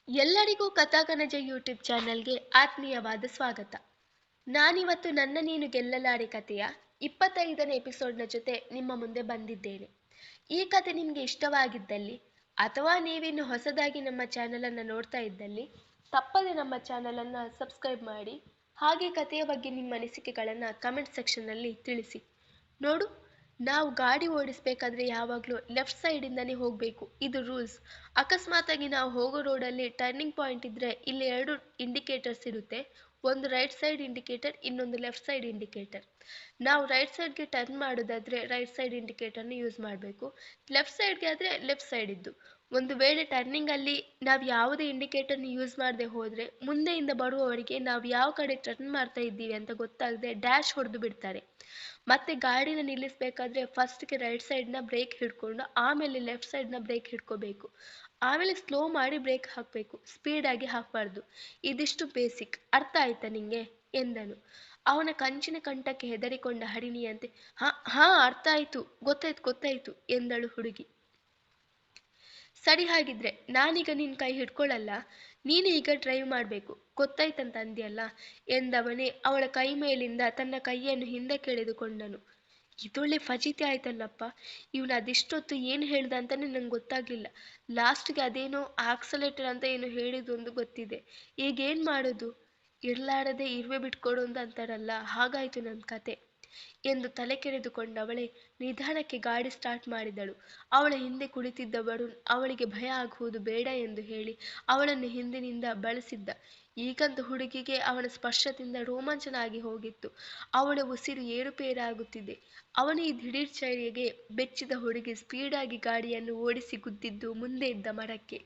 ಎಲ್ಲರಿಗೂ ಕಥಾಕನಜ ಯೂಟ್ಯೂಬ್ ಚಾನೆಲ್ಗೆ ಆತ್ಮೀಯವಾದ ಸ್ವಾಗತ. ನಾನಿವತ್ತು ನನ್ನ ನೀನು ಗೆಲ್ಲಲಾರೆ ಕಥೆಯ 25ನೇ ಎಪಿಸೋಡ್ನ ಜೊತೆ ನಿಮ್ಮ ಮುಂದೆ ಬಂದಿದ್ದೇನೆ. ಈ ಕಥೆ ನಿಮಗೆ ಇಷ್ಟವಾಗಿದ್ದಲ್ಲಿ ಅಥವಾ ನೀವಿನ್ನು ಹೊಸದಾಗಿ ನಮ್ಮ ಚಾನಲನ್ನು ನೋಡ್ತಾ ಇದ್ದಲ್ಲಿ ತಪ್ಪದೆ ನಮ್ಮ ಚಾನಲನ್ನು ಸಬ್ಸ್ಕ್ರೈಬ್ ಮಾಡಿ, ಹಾಗೆ ಕಥೆಯ ಬಗ್ಗೆ ನಿಮ್ಮ ಅನಿಸಿಕೆಗಳನ್ನು ಕಮೆಂಟ್ ಸೆಕ್ಷನ್ನಲ್ಲಿ ತಿಳಿಸಿ. ನೋಡು, ನಾವು ಗಾಡಿ ಓಡಿಸ್ಬೇಕಾದ್ರೆ ಯಾವಾಗಲೂ ಲೆಫ್ಟ್ ಸೈಡಿಂದನೇ ಹೋಗಬೇಕು, ಇದು ರೂಲ್ಸ್. ಅಕಸ್ಮಾತಾಗಿ ನಾವು ಹೋಗೋ ರೋಡಲ್ಲಿ ಟರ್ನಿಂಗ್ ಪಾಯಿಂಟ್ ಇದ್ದರೆ ಇಲ್ಲಿ 2 ಇಂಡಿಕೇಟರ್ಸ್ ಇರುತ್ತೆ. ಒಂದು ರೈಟ್ ಸೈಡ್ ಇಂಡಿಕೇಟರ್, ಇನ್ನೊಂದು ಲೆಫ್ಟ್ ಸೈಡ್ ಇಂಡಿಕೇಟರ್. ನಾವು ರೈಟ್ ಸೈಡ್ಗೆ ಟರ್ನ್ ಮಾಡೋದಾದರೆ ರೈಟ್ ಸೈಡ್ ಇಂಡಿಕೇಟರ್ನ ಯೂಸ್ ಮಾಡಬೇಕು. ಲೆಫ್ಟ್ ಸೈಡ್ಗೆ ಆದರೆ ಲೆಫ್ಟ್ ಸೈಡ್ ಇದ್ದು. ಒಂದು ವೇಳೆ ಟರ್ನಿಂಗಲ್ಲಿ ನಾವು ಯಾವುದೇ ಇಂಡಿಕೇಟರ್ನ ಯೂಸ್ ಮಾಡದೆ ಹೋದರೆ ಮುಂದೆಯಿಂದ ಬರುವವರಿಗೆ ನಾವು ಯಾವ ಕಡೆ ಟರ್ನ್ ಮಾಡ್ತಾ ಇದ್ದೀವಿ ಅಂತ ಗೊತ್ತಾಗದೆ ಡ್ಯಾಶ್ ಹೊಡೆದು ಬಿಡ್ತಾರೆ. ಮತ್ತೆ ಗಾಡಿನ ನಿಲ್ಲಿಸಬೇಕಾದ್ರೆ ಫಸ್ಟ್ಗೆ ರೈಟ್ ಸೈಡ್ನ ಬ್ರೇಕ್ ಹಿಡ್ಕೊಂಡು ಆಮೇಲೆ ಲೆಫ್ಟ್ ಸೈಡ್ನ ಬ್ರೇಕ್ ಹಿಡ್ಕೋಬೇಕು. ಆಮೇಲೆ ಸ್ಲೋ ಮಾಡಿ ಬ್ರೇಕ್ ಹಾಕಬೇಕು, ಸ್ಪೀಡಾಗಿ ಹಾಕಬಾರ್ದು. ಇದಿಷ್ಟು ಬೇಸಿಕ್. ಅರ್ಥ ಆಯ್ತಾ ನಿಂಗೆ ಎಂದನು. ಅವನ ಕಂಚಿನ ಕಂಠಕ್ಕೆ ಹೆದರಿಕೊಂಡ ಹರಿಣಿಯಂತೆ ಹಾ ಅರ್ಥ ಆಯ್ತು, ಗೊತ್ತಾಯ್ತು ಎಂದಳು ಹುಡುಗಿ. ಸರಿ, ಹಾಗಿದ್ರೆ ನಾನೀಗ ನಿನ್ನ ಕೈ ಹಿಡ್ಕೊಳ್ಳಲ್ಲ, ನೀನು ಈಗ ಡ್ರೈವ್ ಮಾಡಬೇಕು, ಗೊತ್ತಾಯ್ತಂತ ಅಂದ್ಯಲ್ಲ ಎಂದವನೇ ಅವಳ ಕೈ ಮೇಲಿಂದ ತನ್ನ ಕೈಯನ್ನು ಹಿಂದಕ್ಕೆ ಎಳೆದುಕೊಂಡನು. ಇದೊಳ್ಳೆ ಫಜೀತಿ ಆಯ್ತಲ್ಲಪ್ಪ, ಇವನು ಅದಿಷ್ಟೊತ್ತು ಏನು ಹೇಳ್ದ ಅಂತಾನೆ ನಂಗೆ ಗೊತ್ತಾಗ್ಲಿಲ್ಲ. ಲಾಸ್ಟ್ಗೆ ಅದೇನೋ ಆಕ್ಸಲೇಟರ್ ಅಂತ ಏನು ಹೇಳಿದೊಂದು ಗೊತ್ತಿದೆ. ಈಗೇನು ಮಾಡೋದು? ಇರ್ಲಾರದೆ ಇರುವೆ ಬಿಟ್ಕೊಡು ಅಂತ ಅಂತಾರಲ್ಲ, ಹಾಗಾಯ್ತು ನನ್ನ ಕತೆ ಎಂದು ತಲೆ ಕೆರೆದುಕೊಂಡವಳೆ ನಿಧಾನಕ್ಕೆ ಗಾಡಿ ಸ್ಟಾರ್ಟ್ ಮಾಡಿದಳು. ಅವಳ ಹಿಂದೆ ಕುಳಿತಿದ್ದ ವರುಣ್ ಅವಳಿಗೆ ಭಯ ಆಗುವುದು ಬೇಡ ಎಂದು ಹೇಳಿ ಅವಳನ್ನು ಹಿಂದಿನಿಂದ ಬಳಸಿದ್ದ. ಈಗಂತೂ ಹುಡುಗಿಗೆ ಅವನ ಸ್ಪರ್ಶದಿಂದ ರೋಮಾಂಚನ ಆಗಿ ಹೋಗಿತ್ತು. ಅವಳ ಉಸಿರು ಏರುಪೇರಾಗುತ್ತಿದೆ. ಅವನ ಈ ದಿಢೀರ್ ಚರ್ಯೆಗೆ ಬೆಚ್ಚಿದ ಹುಡುಗಿ ಸ್ಪೀಡಾಗಿ ಗಾಡಿಯನ್ನು ಓಡಿಸಿ ಗುದ್ದಿದ್ದು ಮುಂದೆ ಇದ್ದ ಮರಕ್ಕೆ.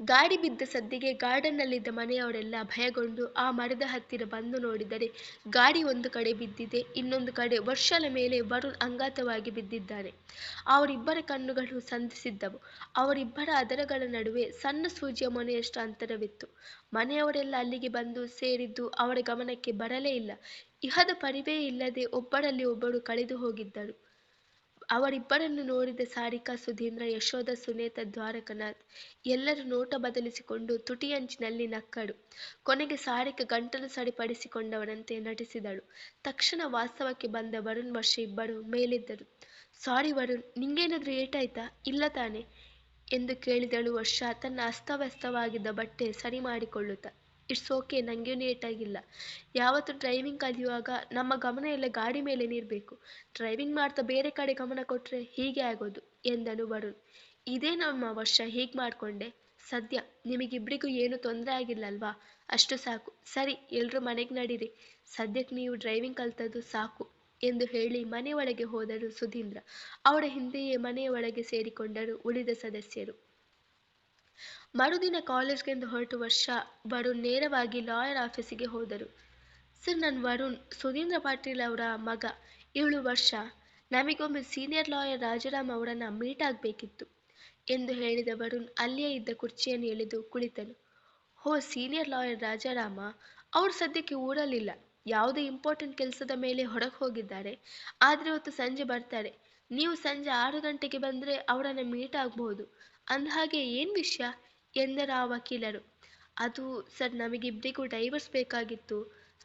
ಗಾಡಿ ಬಿದ್ದ ಸದ್ದಿಗೆ ಗಾರ್ಡನ್ನಲ್ಲಿದ್ದ ಮನೆಯವರೆಲ್ಲ ಭಯಗೊಂಡು ಆ ಮರದ ಹತ್ತಿರ ಬಂದು ನೋಡಿದರೆ ಗಾಡಿ ಒಂದು ಕಡೆ ಬಿದ್ದಿದೆ, ಇನ್ನೊಂದು ಕಡೆ ವರ್ಷಲ ಮೇಲೆ ವರುಣ್ ಅಂಗಾತವಾಗಿ ಬಿದ್ದಿದ್ದಾನೆ. ಅವರಿಬ್ಬರ ಕಣ್ಣುಗಳು ಸಂಧಿಸಿದ್ದವು. ಅವರಿಬ್ಬರ ಅದರಗಳ ನಡುವೆ ಸಣ್ಣ ಸೂಜಿಯ ಮೊನೆಯಷ್ಟು ಅಂತರವಿತ್ತು. ಮನೆಯವರೆಲ್ಲ ಅಲ್ಲಿಗೆ ಬಂದು ಸೇರಿದ್ದು ಅವರ ಗಮನಕ್ಕೆ ಬರಲೇ ಇಲ್ಲ. ಇಹದ ಪರಿವೇ ಇಲ್ಲದೆ ಒಬ್ಬರಲ್ಲಿ ಒಬ್ಬರು ಕಳೆದು ಹೋಗಿದ್ದರು. ಅವರಿಬ್ಬರನ್ನು ನೋಡಿದ ಸಾರಿಕಾ, ಸುಧೀಂದ್ರ, ಯಶೋಧ, ಸುನೇತ, ದ್ವಾರಕನಾಥ್ ಎಲ್ಲರೂ ನೋಟ ಬದಲಿಸಿಕೊಂಡು ತುಟಿಯಂಚಿನಲ್ಲಿ ನಕ್ಕಳು. ಕೊನೆಗೆ ಸಾರಿಕಾ ಗಂಟಲು ಸರಿಪಡಿಸಿಕೊಂಡವನಂತೆ ನಟಿಸಿದಳು. ತಕ್ಷಣ ವಾಸ್ತವಕ್ಕೆ ಬಂದ ವರುಣ್, ವರ್ಷ ಇಬ್ಬರು ಮೇಲೆದ್ದರು. ಸಾರಿ ವರುಣ್, ನಿಂಗೇನಾದ್ರೂ ಏಟಾಯ್ತಾ? ಇಲ್ಲ ತಾನೆ ಎಂದು ಕೇಳಿದಳು ವರ್ಷ ತನ್ನ ಅಸ್ತವ್ಯಸ್ತವಾಗಿದ್ದ ಬಟ್ಟೆ ಸರಿ ಮಾಡಿಕೊಳ್ಳುತ್ತಾ. ಇಟ್ಸ್ ಓಕೆ, ನನಗೇನು ಏಟಾಗಿಲ್ಲ. ಯಾವತ್ತು ಡ್ರೈವಿಂಗ್ ಕಲಿಯುವಾಗ ನಮ್ಮ ಗಮನ ಎಲ್ಲ ಗಾಡಿ ಮೇಲೇನೇ ಇರಬೇಕು. ಡ್ರೈವಿಂಗ್ ಮಾಡ್ತಾ ಬೇರೆ ಕಡೆ ಗಮನ ಕೊಟ್ಟರೆ ಹೀಗೆ ಆಗೋದು ಎಂದನು ವರುಣ್. ಇದೇ ನಮ್ಮ ವರ್ಷ ಹೀಗೆ ಮಾಡಿಕೊಂಡೆ. ಸದ್ಯ ನಿಮಗಿಬ್ಬರಿಗೂ ಏನೂ ತೊಂದರೆ ಆಗಿಲ್ಲ ಅಲ್ವಾ? ಅಷ್ಟು ಸಾಕು. ಸರಿ, ಎಲ್ಲರೂ ಮನೆಗೆ ನಡೀರಿ. ಸದ್ಯಕ್ಕೆ ನೀವು ಡ್ರೈವಿಂಗ್ ಕಲ್ತದ್ದು ಸಾಕು ಎಂದು ಹೇಳಿ ಮನೆಯೊಳಗೆ ಹೋದರು ಸುಧೀಂದ್ರ. ಅವರ ಹಿಂದೆಯೇ ಮನೆಯ ಒಳಗೆ ಸೇರಿಕೊಂಡರು ಉಳಿದ ಸದಸ್ಯರು. ಮರುದಿನ ಕಾಲೇಜ್ಗೆಂದು ಹೊರಟು ವರ್ಷ, ವರುಣ್ ನೇರವಾಗಿ ಲಾಯರ್ ಆಫೀಸಿಗೆ ಹೋದರು. ಸರ್, ನಾನು ವರುಣ್, ಸುಧೀಂದ್ರ ಪಾಟೀಲ್ ಅವರ ಮಗ. ಇವಳು ವರ್ಷ. ನಮಗೊಮ್ಮೆ ಸೀನಿಯರ್ ಲಾಯರ್ ರಾಜಾರಾಮ್ ಅವರನ್ನು ಮೀಟ್ ಆಗಬೇಕಿತ್ತು ಎಂದು ಹೇಳಿದ ವರುಣ್ ಅಲ್ಲಿಯೇ ಇದ್ದ ಕುರ್ಚಿಯನ್ನು ಎಳೆದು ಕುಳಿತನು. ಹೋ, ಸೀನಿಯರ್ ಲಾಯರ್ ರಾಜಾರಾಮ? ಅವರು ಸದ್ಯಕ್ಕೆ ಊರಲ್ಲಿಲ್ಲ. ಯಾವುದೇ ಇಂಪಾರ್ಟೆಂಟ್ ಕೆಲಸದ ಮೇಲೆ ಹೊರಗೆ ಹೋಗಿದ್ದಾರೆ. ಆದರೆ ಇವತ್ತು ಸಂಜೆ ಬರ್ತಾರೆ. ನೀವು ಸಂಜೆ 6 ಗಂಟೆಗೆ ಬಂದರೆ ಅವರನ್ನು ಮೀಟ್ ಆಗಬಹುದು. ಅಂದಹಾಗೆ ಏನು ವಿಷಯ ಎಂದರ ಆ ವಕೀಲರು. ಅದು ಸರ್, ನಮಗಿಬ್ಬರಿಗೂ ಡೈವರ್ಸ್ ಬೇಕಾಗಿತ್ತು,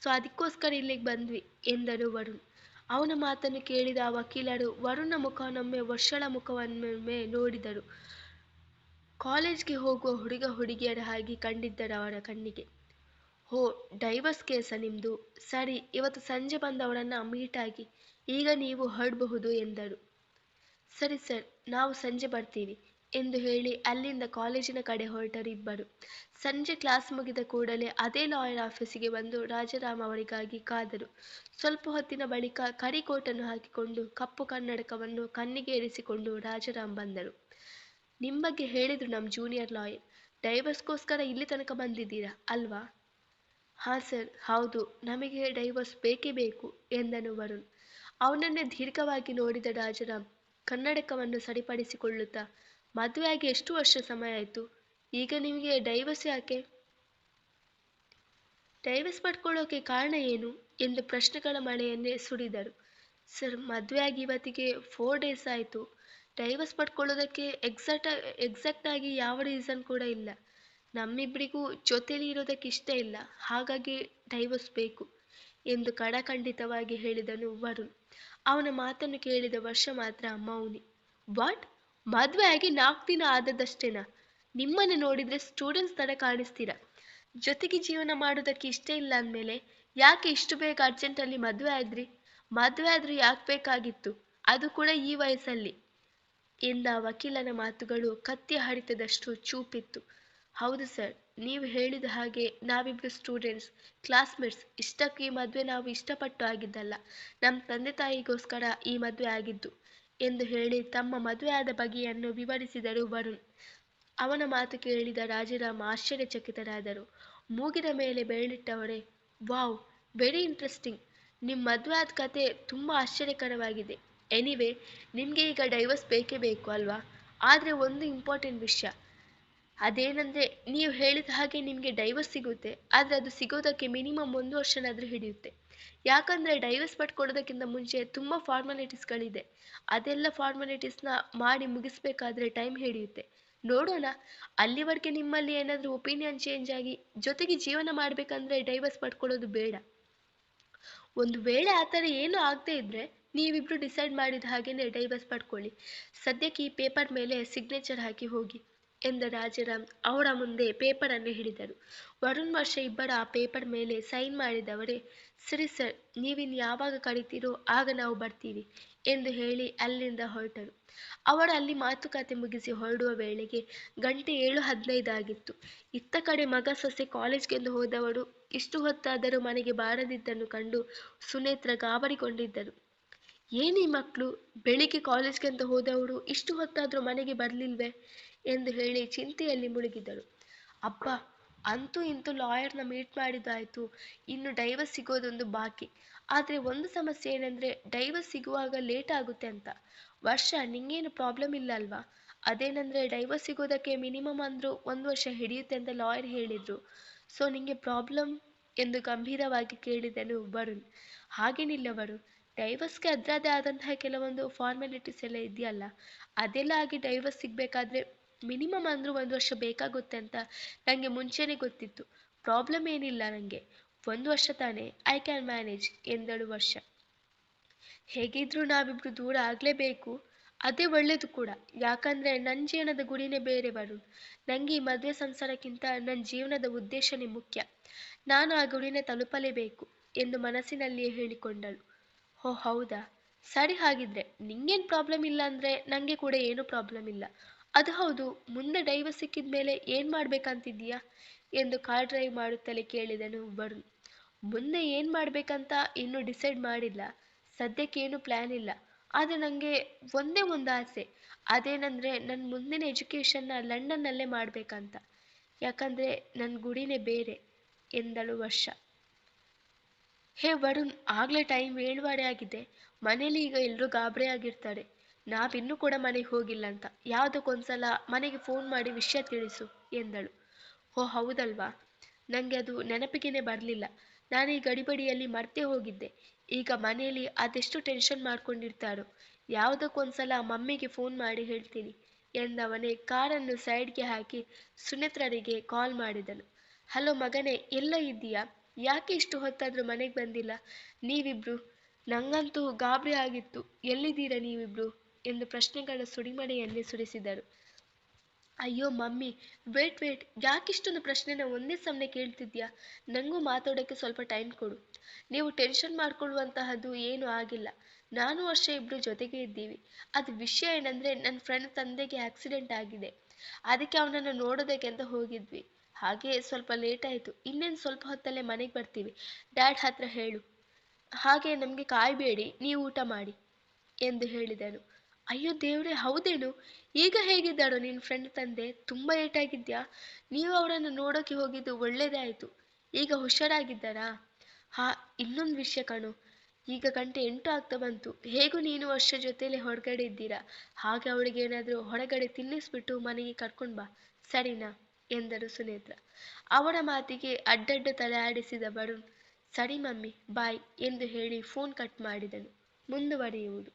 ಸೊ ಅದಕ್ಕೋಸ್ಕರ ಇಲ್ಲಿಗೆ ಬಂದ್ವಿ ಎಂದನು ವರುಣ್. ಅವನ ಮಾತನ್ನು ಕೇಳಿದ ಆ ವಕೀಲರು ವರುಣ್ನ ಮುಖವನ್ನೊಮ್ಮೆ, ವರ್ಷಳ ಮುಖವನ್ನೊಮ್ಮೆ ನೋಡಿದರು. ಕಾಲೇಜ್ಗೆ ಹೋಗುವ ಹುಡುಗ ಹುಡುಗಿಯರ ಹಾಗೆ ಕಂಡಿದ್ದರು ಅವರ ಕಣ್ಣಿಗೆ. ಹೋ, ಡೈವರ್ಸ್ ಕೇಸ ನಿಮ್ಮದು? ಸರಿ, ಇವತ್ತು ಸಂಜೆ ಬಂದು ಅವರನ್ನು ಮೀಟ್ ಆಗಿ. ಈಗ ನೀವು ಹೊರಡಬಹುದು ಎಂದರು. ಸರಿ ಸರ್, ನಾವು ಸಂಜೆ ಬರ್ತೀವಿ ಎಂದು ಹೇಳಿ ಅಲ್ಲಿಂದ ಕಾಲೇಜಿನ ಕಡೆ ಹೊರಟರು ಇಬ್ಬರು. ಸಂಜೆ ಕ್ಲಾಸ್ ಮುಗಿದ ಕೂಡಲೇ ಅದೇ ಲಾಯರ್ ಆಫೀಸಿಗೆ ಬಂದು ರಾಜಾರಾಮ್ ಅವರಿಗಾಗಿ ಕಾದರು. ಸ್ವಲ್ಪ ಹೊತ್ತಿನ ಬಳಿಕ ಕರಿ ಕೋಟನ್ನು ಹಾಕಿಕೊಂಡು ಕಪ್ಪು ಕನ್ನಡಕವನ್ನು ಕಣ್ಣಿಗೆ ಇರಿಸಿಕೊಂಡು ರಾಜಾರಾಮ್ ಬಂದರು. ನಿಮ್ಮ ಬಗ್ಗೆ ಹೇಳಿದ್ರು ನಮ್ಮ ಜೂನಿಯರ್ ಲಾಯರ್. ಡೈವರ್ಸ್ಗೋಸ್ಕರ ಇಲ್ಲಿ ತನಕ ಬಂದಿದ್ದೀರಾ ಅಲ್ವಾ? ಹಾಂ ಸರ್, ಹೌದು, ನಮಗೆ ಡೈವರ್ಸ್ ಬೇಕೇ ಬೇಕು ಎಂದನು ವರುಣ್. ಅವನನ್ನೇ ದೀರ್ಘವಾಗಿ ನೋಡಿದ ರಾಜಾರಾಮ್ ಕನ್ನಡಕವನ್ನು ಸರಿಪಡಿಸಿಕೊಳ್ಳುತ್ತಾ, ಮದುವೆಯಾಗಿ ಎಷ್ಟು ವರ್ಷ ಸಮಯ ಆಯಿತು? ಈಗ ನಿಮಗೆ ಡೈವರ್ಸ್ ಯಾಕೆ? ಡೈವರ್ಸ್ ಪಡ್ಕೊಳ್ಳೋಕೆ ಕಾರಣ ಏನು ಎಂದು ಪ್ರಶ್ನೆಗಳ ಮಳೆಯನ್ನೇ ಸುರಿದರು. ಸರ್, ಮದುವೆಯಾಗಿ ಇವತ್ತಿಗೆ 4 ಡೇಸ್ ಆಯಿತು. ಡೈವರ್ಸ್ ಪಡ್ಕೊಳ್ಳೋದಕ್ಕೆ ಎಕ್ಸಾಕ್ಟ್ ಆಗಿ ಯಾವ ರೀಸನ್ ಕೂಡ ಇಲ್ಲ. ನಮ್ಮಿಬ್ಬರಿಗೂ ಜೊತೆಲಿ ಇರೋದಕ್ಕೆ ಇಷ್ಟ ಇಲ್ಲ, ಹಾಗಾಗಿ ಡೈವರ್ಸ್ ಬೇಕು ಎಂದು ಖಡಾಖಂಡಿತವಾಗಿ ಹೇಳಿದನು ವರುಣ್. ಅವನ ಮಾತನ್ನು ಕೇಳಿದ ವರ್ಷ ಮಾತ್ರ ಮೌನಿ. ವಾಟ್? ಮದುವೆ ಆಗಿ 4 ದಿನ ಆದದ್ದಷ್ಟೇನಾ? ನಿಮ್ಮನ್ನು ನೋಡಿದ್ರೆ ಸ್ಟೂಡೆಂಟ್ಸ್ ತರ ಕಾಣಿಸ್ತೀರಾ. ಜೊತೆಗೆ ಜೀವನ ಮಾಡೋದಕ್ಕೆ ಇಷ್ಟ ಇಲ್ಲ ಅಂದಮೇಲೆ ಯಾಕೆ ಇಷ್ಟು ಬೇಗ ಅರ್ಜೆಂಟಲ್ಲಿ ಮದುವೆ ಆದ್ರಿ? ಮದುವೆ ಆದ್ರೂ ಯಾಕೆ ಬೇಕಾಗಿತ್ತು, ಅದು ಕೂಡ ಈ ವಯಸ್ಸಲ್ಲಿ ಎಂದ ವಕೀಲನ ಮಾತುಗಳು ಕತ್ತಿಯ ಹರಿತದಷ್ಟು ಚೂಪಿತ್ತು. ಹೌದು ಸರ್, ನೀವು ಹೇಳಿದ ಹಾಗೆ ನಾವಿಬ್ರು ಸ್ಟೂಡೆಂಟ್ಸ್, ಕ್ಲಾಸ್ಮೇಟ್ಸ್. ಇಷ್ಟಕ್ಕೂ ಈ ಮದುವೆ ನಾವು ಇಷ್ಟಪಟ್ಟು ಆಗಿದ್ದಲ್ಲ, ನಮ್ಮ ತಂದೆ ತಾಯಿಗೋಸ್ಕರ ಈ ಮದುವೆ ಆಗಿದ್ದು ಎಂದು ಹೇಳಿ ತಮ್ಮ ಮದುವೆಯಾದ ಬಗೆಯನ್ನು ವಿವರಿಸಿದರು ವರುಣ್. ಅವನ ಮಾತು ಕೇಳಿದ ರಾಜಾರಾಮ್ ಆಶ್ಚರ್ಯಚಕಿತರಾದರು. ಮೂಗಿನ ಮೇಲೆ ಬೆರಳಿಟ್ಟವರೇ, ವಾವ್, ವೆರಿ ಇಂಟ್ರೆಸ್ಟಿಂಗ್. ನಿಮ್ಮ ಮದುವೆ ಆದ ಕತೆ ತುಂಬ ಆಶ್ಚರ್ಯಕರವಾಗಿದೆ. ಎನಿವೆ, ನಿಮಗೆ ಈಗ ಡೈವರ್ಸ್ ಬೇಕೇ ಬೇಕು ಅಲ್ವಾ? ಆದರೆ ಒಂದು ಇಂಪಾರ್ಟೆಂಟ್ ವಿಷಯ, ಅದೇನೆಂದರೆ ನೀವು ಹೇಳಿದ ಹಾಗೆ ನಿಮಗೆ ಡೈವರ್ಸ್ ಸಿಗುತ್ತೆ, ಆದರೆ ಅದು ಸಿಗೋದಕ್ಕೆ ಮಿನಿಮಮ್ 1 ವರ್ಷನಾದರೂ ಹಿಡಿಯುತ್ತೆ. ಯಾಕಂದರೆ ಡೈವರ್ಸ್ ಪಡ್ಕೊಳ್ಳೋದಕ್ಕಿಂತ ಮುಂಚೆ ತುಂಬ ಫಾರ್ಮಾಲಿಟೀಸ್ಗಳಿದೆ. ಅದೆಲ್ಲ ಫಾರ್ಮಾಲಿಟೀಸ್ನ ಮಾಡಿ ಮುಗಿಸ್ಬೇಕಾದ್ರೆ ಟೈಮ್ ಹಿಡಿಯುತ್ತೆ. ನೋಡೋಣ, ಅಲ್ಲಿವರೆಗೆ ನಿಮ್ಮಲ್ಲಿ ಏನಾದರೂ ಒಪಿನಿಯನ್ ಚೇಂಜ್ ಆಗಿ ಜೊತೆಗೆ ಜೀವನ ಮಾಡಬೇಕಂದ್ರೆ ಡೈವರ್ಸ್ ಪಡ್ಕೊಳ್ಳೋದು ಬೇಡ. ಒಂದು ವೇಳೆ ಆ ಥರ ಏನೂ ಆಗದೇ ಇದ್ದರೆ ನೀವಿಬ್ರು ಡಿಸೈಡ್ ಮಾಡಿದ ಹಾಗೆಯೇ ಡೈವರ್ಸ್ ಪಡ್ಕೊಳ್ಳಿ. ಸದ್ಯಕ್ಕೆ ಈ ಪೇಪರ್ ಮೇಲೆ ಸಿಗ್ನೇಚರ್ ಹಾಕಿ ಹೋಗಿ ಎಂದ ರಾಜಾರಾಮ್ ಅವರ ಮುಂದೆ ಪೇಪರನ್ನು ಹಿಡಿದರು. ವರುಣ್ ವರ್ಷ ಇಬ್ಬರ ಆ ಪೇಪರ್ ಮೇಲೆ ಸೈನ್ ಮಾಡಿದವರೇ, ಸರಿ ಸರ್, ನೀವಿನ್ನು ಯಾವಾಗ ಕರೀತೀರೋ ಆಗ ನಾವು ಬರ್ತೀವಿ ಎಂದು ಹೇಳಿ ಅಲ್ಲಿಂದ ಹೊರಟರು. ಅವರು ಅಲ್ಲಿ ಮಾತುಕತೆ ಮುಗಿಸಿ ಹೊರಡುವ ವೇಳೆಗೆ ಗಂಟೆ 7:15 ಆಗಿತ್ತು. ಇತ್ತ ಕಡೆ ಮಗ ಸೊಸೆ ಕಾಲೇಜ್ಗೆಂದು ಹೋದವರು ಇಷ್ಟು ಹೊತ್ತಾದರೂ ಮನೆಗೆ ಬಾರದಿದ್ದನ್ನು ಕಂಡು ಸುನೇತ್ರ ಗಾಬರಿಗೊಂಡಿದ್ದರು. ಏನೀ ಮಕ್ಕಳು, ಬೆಳಿಗ್ಗೆ ಕಾಲೇಜ್ಗೆಂತ ಹೋದವರು ಇಷ್ಟು ಹೊತ್ತಾದರೂ ಮನೆಗೆ ಬರಲಿಲ್ವೇ ಎಂದು ಹೇಳಿ ಚಿಂತೆಯಲ್ಲಿ ಮುಳುಗಿದರು. ಅಬ್ಬ, ಅಂತೂ ಇಂತೂ ಲಾಯರ್ನ ಮೀಟ್ ಮಾಡಿದ್ದಾಯಿತು, ಇನ್ನು ಡೈವರ್ಸ್ ಸಿಗೋದೊಂದು ಬಾಕಿ. ಆದರೆ ಒಂದು ಸಮಸ್ಯೆ ಏನೆಂದರೆ ಡೈವರ್ಸ್ ಸಿಗುವಾಗ ಲೇಟ್ ಆಗುತ್ತೆ ಅಂತ. ವರ್ಷ, ನಿಂಗೇನು ಪ್ರಾಬ್ಲಮ್ ಇಲ್ಲ ಅಲ್ವಾ? ಅದೇನೆಂದರೆ ಡೈವರ್ಸ್ ಸಿಗೋದಕ್ಕೆ ಮಿನಿಮಮ್ ಅಂದರೂ 1 ವರ್ಷ ಹಿಡಿಯುತ್ತೆ ಅಂತ ಲಾಯರ್ ಹೇಳಿದರು. ಸೊ ನಿಂಗೆ ಪ್ರಾಬ್ಲಮ್ ಎಂದು ಗಂಭೀರವಾಗಿ ಕೇಳಿದನು ವರುಣ್. ಹಾಗೇನಿಲ್ಲ ವರುಣ್, ಡೈವರ್ಸ್ಗೆ ಅದರದೇ ಆದಂತಹ ಕೆಲವೊಂದು ಫಾರ್ಮಾಲಿಟೀಸ್ ಎಲ್ಲ ಇದೆಯಲ್ಲ, ಅದೆಲ್ಲ ಆಗಿ ಡೈವರ್ಸ್ ಸಿಗಬೇಕಾದ್ರೆ ಮಿನಿಮಮ್ ಅಂದರೂ 1 ವರ್ಷ ಬೇಕಾಗುತ್ತೆ ಅಂತ ನನಗೆ ಮುಂಚೆನೇ ಗೊತ್ತಿತ್ತು. ಪ್ರಾಬ್ಲಮ್ ಏನಿಲ್ಲ ನನಗೆ, 1 ವರ್ಷ ತಾನೇ, ಐ ಕ್ಯಾನ್ ಮ್ಯಾನೇಜ್ ಎಂದಳು ವರ್ಷ. ಹೇಗಿದ್ರೂ ನಾವಿಬ್ರು ದೂರ ಆಗಲೇಬೇಕು, ಅದೇ ಒಳ್ಳೇದು ಕೂಡ. ಯಾಕಂದರೆ ನನ್ನ ಜೀವನದ ಗುರಿನೇ ಬೇರೆ ವರುಣ್. ನನಗೆ ಈ ಮದುವೆ ಸಂಸಾರಕ್ಕಿಂತ ನನ್ನ ಜೀವನದ ಉದ್ದೇಶನೇ ಮುಖ್ಯ. ನಾನು ಆ ಗುರಿನೇ ತಲುಪಲೇಬೇಕು ಎಂದು ಮನಸ್ಸಿನಲ್ಲಿಯೇ ಹೇಳಿಕೊಂಡಳು. ಓ ಹೌದಾ, ಸರಿ, ಹಾಗಿದ್ರೆ ನಿಂಗೇನು ಪ್ರಾಬ್ಲಮ್ ಇಲ್ಲ ಅಂದರೆ ನನಗೆ ಕೂಡ ಏನೂ ಪ್ರಾಬ್ಲಮ್ ಇಲ್ಲ. ಅದು ಹೌದು, ಮುಂದೆ ಡೈವರ್ಸ್ ಸಿಕ್ಕಿದ ಮೇಲೆ ಏನು ಮಾಡಬೇಕಂತಿದ್ದೀಯಾ ಎಂದು ಕಾರ್ ಡ್ರೈವ್ ಮಾಡುತ್ತಲೇ ಕೇಳಿದನು ವರುಣ್. ಮುಂದೆ ಏನು ಮಾಡಬೇಕಂತ ಇನ್ನೂ ಡಿಸೈಡ್ ಮಾಡಿಲ್ಲ, ಸದ್ಯಕ್ಕೇನು ಪ್ಲ್ಯಾನ್ ಇಲ್ಲ. ಆದರೆ ನನಗೆ ಒಂದೇ ಒಂದು ಆಸೆ, ಅದೇನೆಂದರೆ ನನ್ನ ಮುಂದಿನ ಎಜುಕೇಷನ್ನ ಲಂಡನ್ನಲ್ಲೇ ಮಾಡಬೇಕಂತ. ಯಾಕಂದರೆ ನನ್ನ ಗುರಿನೇ ಬೇರೆ ಎಂದಳು ವರ್ಷ. ಹೇ ವರುಣ್, ಆಗಲೇ ಟೈಮ್ 7:15 ಆಗಿದೆ. ಮನೇಲಿ ಈಗ ಎಲ್ಲರೂ ಗಾಬರಿ ಆಗಿರ್ತಾರೆ. ನಾವಿನ್ನೂ ಕೂಡ ಮನೆಗೆ ಹೋಗಿಲ್ಲ ಅಂತ ಯಾವುದಕ್ಕೊಂದ್ಸಲ ಮನೆಗೆ ಫೋನ್ ಮಾಡಿ ವಿಷಯ ತಿಳಿಸು ಎಂದಳು. ಓ ಹೌದಲ್ವಾ, ನನಗೆ ಅದು ನೆನಪಿಗೇನೆ ಬರಲಿಲ್ಲ. ನಾನು ಈ ಗಡಿಬಿಡಿಯಲ್ಲಿ ಮರ್ತೇ ಹೋಗಿದ್ದೆ. ಈಗ ಮನೆಯಲ್ಲಿ ಅದೆಷ್ಟು ಟೆನ್ಷನ್ ಮಾಡ್ಕೊಂಡಿರ್ತಾರೋ. ಯಾವುದಕ್ಕೊಂದ್ಸಲ ಮಮ್ಮಿಗೆ ಫೋನ್ ಮಾಡಿ ಹೇಳ್ತೀನಿ ಎಂದವನೇ ಕಾರನ್ನು ಸೈಡ್ಗೆ ಹಾಕಿ ಸುನೇತ್ರರಿಗೆ ಕಾಲ್ ಮಾಡಿದನು. ಹಲೋ ಮಗನೇ, ಎಲ್ಲ ಇದ್ದೀಯಾ? ಯಾಕೆ ಇಷ್ಟು ಹೊತ್ತಾದರೂ ಮನೆಗೆ ಬಂದಿಲ್ಲ ನೀವಿಬ್ರು? ನಂಗಂತೂ ಗಾಬರಿ ಆಗಿತ್ತು. ಎಲ್ಲಿದ್ದೀರಾ ನೀವಿಬ್ರು ಎಂದು ಪ್ರಶ್ನೆಗಳ ಸುಡಿಮಳೆಯನ್ನೇ ಸುರಿಸಿದರು. ಅಯ್ಯೋ ಮಮ್ಮಿ, ವೇಟ್, ಯಾಕಿಷ್ಟೊಂದು ಪ್ರಶ್ನೆನ ಒಂದೇ ಸಮನೆ ಕೇಳ್ತಿದ್ಯಾ? ನನಗೂ ಮಾತಾಡೋಕ್ಕೆ ಸ್ವಲ್ಪ ಟೈಮ್ ಕೊಡು. ನೀವು ಟೆನ್ಷನ್ ಮಾಡ್ಕೊಳ್ಳುವಂತಹದ್ದು ಏನೂ ಆಗಿಲ್ಲ. ನಾನು ವರ್ಷ ಇಬ್ಬರು ಜೊತೆಗೆ ಇದ್ದೀವಿ. ಅದು ವಿಷಯ ಏನಂದರೆ, ನನ್ನ ಫ್ರೆಂಡ್ ತಂದೆಗೆ ಆಕ್ಸಿಡೆಂಟ್ ಆಗಿದೆ. ಅದಕ್ಕೆ ಅವನನ್ನು ನೋಡೋದಕ್ಕೆ ಅಂತ ಹೋಗಿದ್ವಿ. ಹಾಗೆ ಸ್ವಲ್ಪ ಲೇಟ್ ಆಯಿತು. ಇನ್ನೇನು ಸ್ವಲ್ಪ ಹೊತ್ತಲ್ಲೇ ಮನೆಗೆ ಬರ್ತೀವಿ. ಡ್ಯಾಡ್ ಹತ್ರ ಹೇಳು, ಹಾಗೆ ನಮಗೆ ಕಾಯಬೇಡಿ, ನೀವು ಊಟ ಮಾಡಿ ಎಂದು ಹೇಳಿದನು. ಅಯ್ಯೋ ದೇವ್ರೆ, ಹೌದೇನು? ಈಗ ಹೇಗಿದ್ದಾರೋ ನಿನ್ನ ಫ್ರೆಂಡ್ ತಂದೆ? ತುಂಬ ಏಟಾಗಿದ್ಯಾ? ನೀವು ಅವರನ್ನು ನೋಡೋಕೆ ಹೋಗಿದ್ದು ಒಳ್ಳೇದೇ ಆಯಿತು. ಈಗ ಹುಷಾರಾಗಿದ್ದಾರಾ? ಹಾ, ಇನ್ನೊಂದು ವಿಷಯ ಕಣೋ, ಈಗ ಗಂಟೆ 8 ಆಗ್ತಾ ಬಂತು. ಹೇಗೂ ನೀನು ವರ್ಷ ಜೊತೆಲೇ ಹೊರಗಡೆ ಇದ್ದೀರಾ, ಹಾಗೆ ಅವಳಿಗೆ ಏನಾದರೂ ಹೊರಗಡೆ ತಿನ್ನಿಸ್ಬಿಟ್ಟು ಮನೆಗೆ ಕರ್ಕೊಂಡು ಬಾ, ಸರಿನಾ ಎಂದರು ಸುನೇತ್ರ. ಅವರ ಮಾತಿಗೆ ಅಡ್ಡಡ್ಡ ತಲೆ ಆಡಿಸಿದ ವರುಣ್, ಸರಿ ಮಮ್ಮಿ, ಬಾಯ್ ಎಂದು ಹೇಳಿ ಫೋನ್ ಕಟ್ ಮಾಡಿದನು. ಮುಂದುವರಿಯುವುದು.